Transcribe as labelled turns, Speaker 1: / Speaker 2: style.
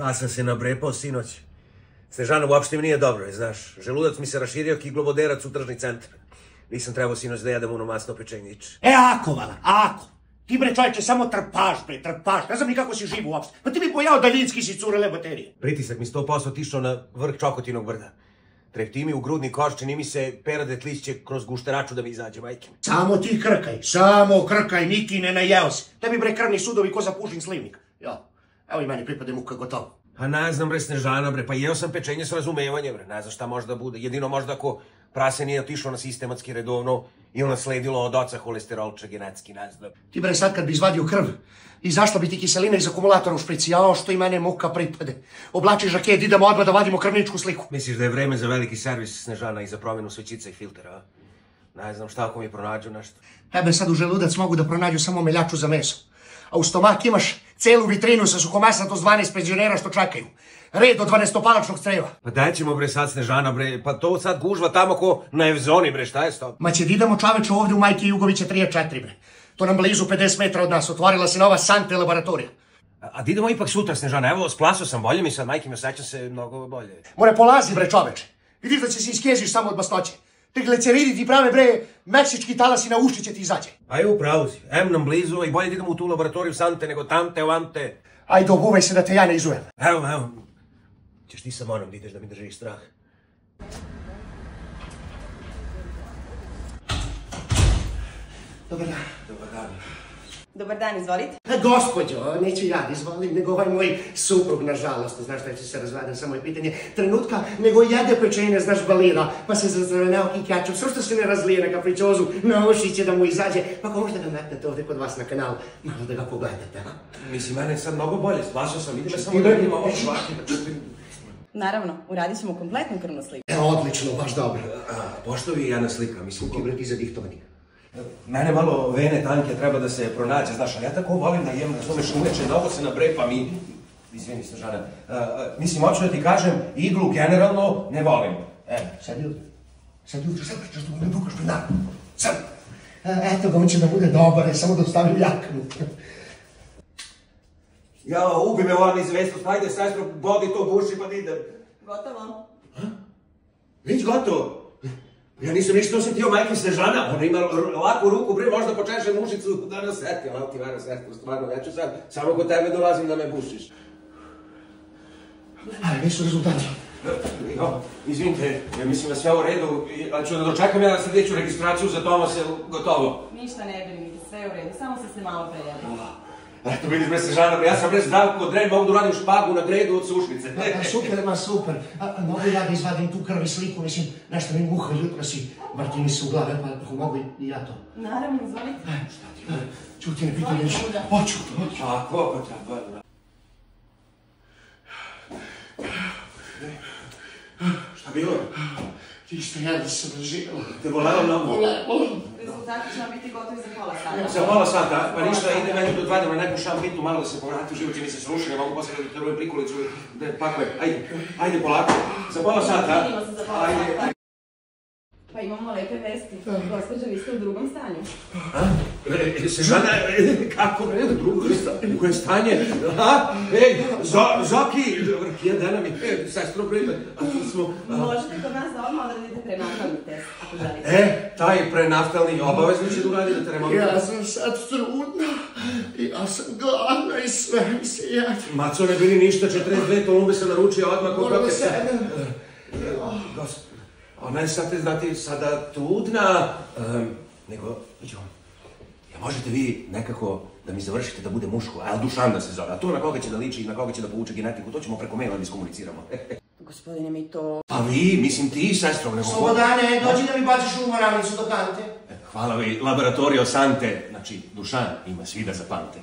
Speaker 1: Ja sam se nabrepao sinoć. Snežana, uopšte mi nije dobro, znaš. Želudac mi se raširio ki globoderac u tržni centar. Nisam trebao sinoć da jedem ono masno pečenjiče.
Speaker 2: Ako, Vala, ako. Ti bre čovječe samo trpaš, bre, trpaš. Ne znam ni kako si živ uopšte. Pa ti bi pojao daljinski si curele baterije.
Speaker 1: Pritisak mi 100% otišao na vrh Čokotinog brda. Trepti mi u grudni koš, čini mi se peradet list će kroz gušteraču da mi izađe, majke.
Speaker 2: Samo ti samo krkaj, Niki, ne najeo si. Tebi bre krvni sudovi ko za pužin slivnik. Jo, evo i meni pripade muka gotovo.
Speaker 1: Pa ne znam bre, Snežana bre, pa jeo sam pečenje s razumevanjem bre, ne znam šta možda bude. Jedino možda ako prase nije otišao na sistematski redovno i ono sledilo od oca holesterolča genetski, ne znam.
Speaker 2: Ti bre sad kad bi izvadio krv, izašla bi ti kiselina iz akumulatora u šprici, jao što i mene muka pripade. Oblači žaket, idemo odmah da vadimo krvničku sliku.
Speaker 1: Misliš da je vreme za veliki servis, Snežana, i za promjenu svećica i filtera, a? Ne znam šta ako mi pronađu nešto.
Speaker 2: Tebe sad u želudac mogu da pronađu samo meljaču za meso. A u stomak imaš celu vitrinu sa suhomasnato s 12 penzionera što čekaju. Red od 12-palačnog creva.
Speaker 1: Pa daj ćemo bre sad, Snežana bre, pa to sad gužva tamo ko na Evzoni bre, šta je s tom?
Speaker 2: Ma će idemo čoveče ovdje u Majke Jugovića 34 bre. To nam blizu 50 metra od nas, otvorila se nova Sante laboratorija.
Speaker 1: A da idemo ipak sutra, Snežana, evo splasao sam, bolje mi sad, majke mi osjećam se mnogo bolje.
Speaker 2: More polazi bre čoveče, vidiš da će se iskeziš samo od masnoće. Te gliceridi ti prave bre, meksički talasi na uši će ti izađe.
Speaker 1: A evo upravo si, nam blizu i bolje da idemo u tu laboratoriju Sante nego tamte, ovamte.
Speaker 2: Ajde obuvaj se da te ja ne izujem.
Speaker 1: Evo, ćeš ti sa mnom da ideš da mi držiš strah.
Speaker 2: Dobar dan.
Speaker 1: Dobar dan.
Speaker 3: Dobar dan, izvolite.
Speaker 2: Gospođo, neću ja izvolim, nego ovaj moj suprug, nažalost, znaš šta će se razvadan, samo je pitanje trenutka, nego jede pečenje, znaš, balira, pa se zazrveneo kikjačom, što se ne razlije na kapričozu, na uši će da mu izađe, pa ako možete da metnete ovdje kod vas na kanal, malo da ga pogledate, a?
Speaker 1: Mislim, mene je sad mnogo bolje, splasao sam, vidim samo da vidim ovo švaki, da čutim.
Speaker 3: Naravno, uradit ćemo kompletnu krvnu sliku.
Speaker 2: Odlično, baš dobro.
Speaker 1: Pošto vi jedna slika, mislim,
Speaker 2: Ti bre ti zadihtovani.
Speaker 1: mene malo vene tanke treba da se pronađe, znaš, a ja tako volim da jem, razumeš, uneče, mnogo se nabrepam i... Izvini, Snežana, mislim, hoću da ti kažem, iglu generalno ne volim.
Speaker 2: Sad jutro, sad pričaš da mu ne bukaš pred nama. Sad. Eto ga, on će da bude dobar, samo da ostavim jaknu.
Speaker 1: Ja, ubi me ova izvestnost, ajde, sestro, bodi to buši pa da idem.
Speaker 3: Gotovo.
Speaker 1: Već gotovo. Ja nisam ništa osjetio, majke Snežana, ona ima laku ruku, bre, možda počešem ušicu da nas seti, ali ti vara sestro, stvarno, ja ću sad, samo kod tebe dolazim da me bušiš.
Speaker 2: Ali nisu rezultati.
Speaker 1: Izvinite, ja mislim da sve u redu, ali ću da dočekam ja sljedeću registraciju za Tomasa, gotovo.
Speaker 3: Ništa ne brinite, sve je u redu, samo ste se malo prejeli.
Speaker 1: Eto vidiš bre Snežana, ja sam bre zdrav kod dren, mogu da uradim špagu na gredu od sušnice.
Speaker 2: Super. Mogu ja da izvadim tu krv i sliku, mislim, nešto mi muha jutro si, vrti mi se u glave, pa mogu i ja to.
Speaker 3: Naravno, izvolite.
Speaker 2: Šta ti, čuti ne pitam ništa. Hoću.
Speaker 1: Ako, pa treba. Šta bilo?
Speaker 2: Ti što ja da sam živjela.
Speaker 1: Te volelo mnogo?
Speaker 3: Rezultati će vam biti gotovi za pola sata.
Speaker 1: Za pola sata, pa ništa, ide meni do 2 na neku šambitu, malo da se povrati, život će mi se srušio, mogu posle da terujem prikulicu, da pakujem. Ajde polako, za pola sata.
Speaker 3: Vidimo se za pola sata. Pa imamo lepe vesti. Gospođo, vi ste u drugom stanju.
Speaker 1: Snežana, kako bre, u drugom stanju? U koje stanje? Ej, Zoki, jedna mi, sestro prime, a tu smo...
Speaker 3: Možete kod nas da odmah odradite prenatalni test, ako želite.
Speaker 1: Taj prenaftalni obavezno će da uradi na terenu.
Speaker 2: Ja sam sad trudna, ja sam gladna i sve mi se jede.
Speaker 1: Maco, ne bili ništa, 42 tolumbe se naručio odmah kod
Speaker 2: Moram da sedem.
Speaker 1: Gospod, ona je sada trudna, nego, ja možete vi nekako da mi završite da bude muško, a Dušan da se zove, a to na koga će da liči i na koga će da povuče genetiku, to ćemo preko maila da iskomuniciramo.
Speaker 3: Gospodine, mi to...
Speaker 1: Pa vi, mislim ti, sestro, nego...
Speaker 2: Slobodane, dođi da mi baciš u moravnicu do kante.
Speaker 1: Hvala vi, laboratorija Sante, znači Dušan ima svida za pante.